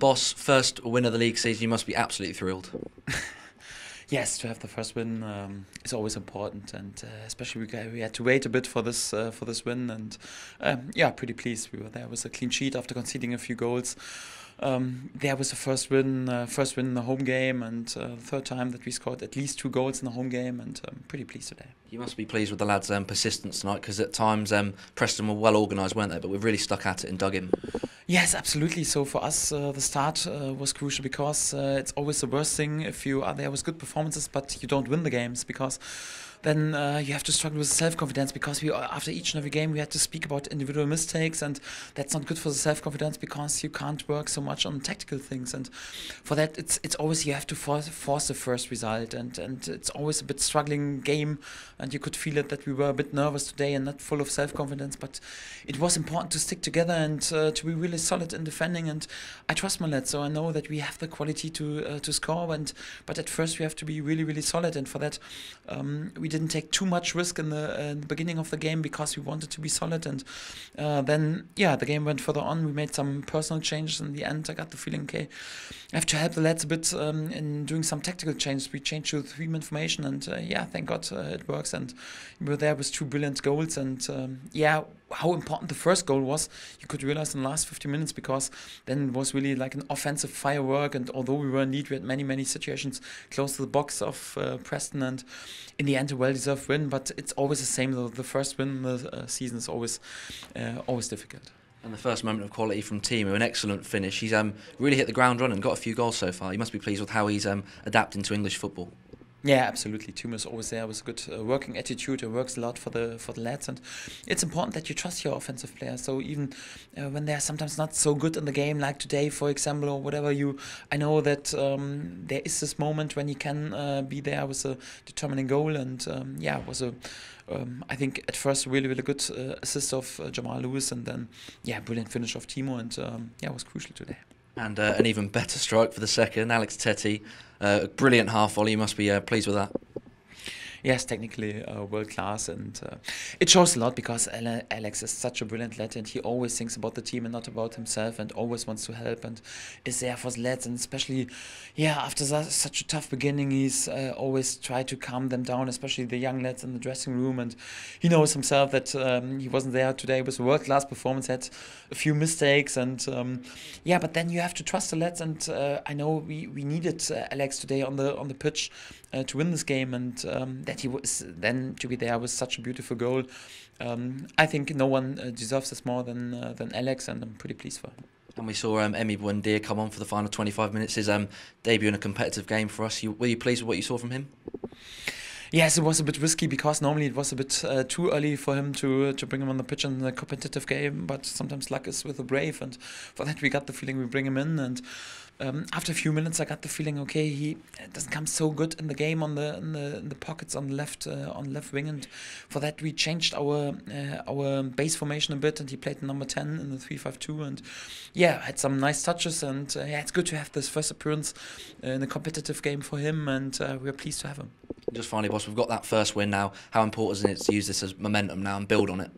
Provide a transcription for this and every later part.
Boss, first win of the league season, you must be absolutely thrilled. Yes, to have the first win is always important, and especially we had to wait a bit for this win, and yeah, pretty pleased. We were there with a clean sheet after conceding a few goals. There was the first win in the home game, and the third time that we scored at least 2 goals in the home game, and I'm pretty pleased today. You must be pleased with the lads' persistence tonight, because at times Preston were well organised, weren't they? But we've really stuck at it and dug in. Yes, absolutely. So for us, the start was crucial, because it's always the worst thing if you are there with good performances but you don't win the games, because then you have to struggle with self-confidence, because after each and every game we had to speak about individual mistakes, and that's not good for the self-confidence, because you can't work so much on tactical things, and for that it's always you have to force the first result, and it's always a bit struggling game, and you could feel it that we were a bit nervous today and not full of self-confidence, but it was important to stick together and to be really solid in defending, and I trust my lads, so I know that we have the quality to score, but at first we have to be really, really solid, and for that we didn't take too much risk in the beginning of the game, because we wanted to be solid, and then yeah, the game went further on. We made some personal changes in the end. I got the feeling, okay, I have to help the lads a bit in doing some tactical changes. We changed to 3-man formation, and yeah, thank God it works, and we were there with 2 brilliant goals, and yeah, how important the first goal was, you could realize in the last 50 minutes, because then it was really like an offensive firework, and although we were in lead, we had many situations close to the box of Preston, and in the end a well-deserved win, but it's always the same though. The first win in the season is always difficult. And the first moment of quality from Timo, an excellent finish. He's really hit the ground running and got a few goals so far. You must be pleased with how he's adapting to English football. Yeah, absolutely. Timo is always there with a good working attitude. He works a lot for the lads, and it's important that you trust your offensive players. So even when they're sometimes not so good in the game, like today, for example, or whatever, I know that there is this moment when he can be there with a determining goal, and yeah, it was I think at first really good assist of Jamal Lewis, and then yeah, brilliant finish of Timo, and yeah, it was crucial today. And an even better strike for the second, Alex Tettey. A brilliant half volley. You must be pleased with that. Yes, technically world class, and it shows a lot, because Alex is such a brilliant lad, and he always thinks about the team and not about himself, and always wants to help and is there for the lads, and especially yeah, after such a tough beginning, he's always tried to calm them down, especially the young lads in the dressing room, and he knows himself that he wasn't there today with a world class performance, had a few mistakes, and yeah, but then you have to trust the lads, and I know we needed Alex today on the pitch to win this game, and that he was then to be there with such a beautiful goal. I think no one deserves this more than Alex, and I'm pretty pleased for him. And we saw Emi Buendia come on for the final 25 minutes, his debut in a competitive game for us. Were you pleased with what you saw from him? Yes, it was a bit risky, because normally it was a bit too early for him to bring him on the pitch in a competitive game, but sometimes luck is with the brave, and for that we got the feeling we bring him in, and after a few minutes I got the feeling, okay, he doesn't come so good in the game in the pockets on the left wing, and for that we changed our base formation a bit, and he played number 10 in the 3-5-2, and yeah, had some nice touches, and yeah, it's good to have this first appearance in a competitive game for him, and we're pleased to have him. Just finally, boss, we've got that first win now. How important is it to use this as momentum now and build on it?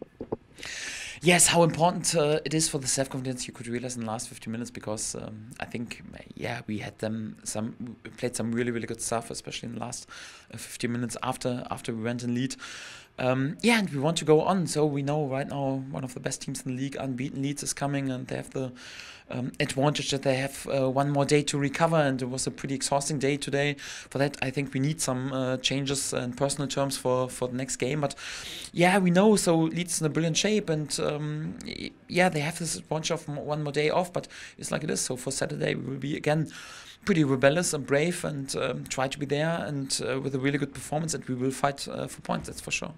Yes, how important it is for the self-confidence, you could realize in the last 50 minutes, because I think, yeah, we had we played some really good stuff, especially in the last 50 minutes after we went in lead. Yeah, and we want to go on, so we know right now one of the best teams in the league, unbeaten Leeds, is coming, and they have the advantage that they have one more day to recover, and it was a pretty exhausting day today. For that, I think we need some changes in personal terms for the next game, but yeah, we know, so Leeds is in a brilliant shape, and yeah, they have this advantage of one more day off, but it's like it is. So for Saturday we will be again pretty rebellious and brave, and try to be there, and with a really good performance, and we will fight for points, that's for sure.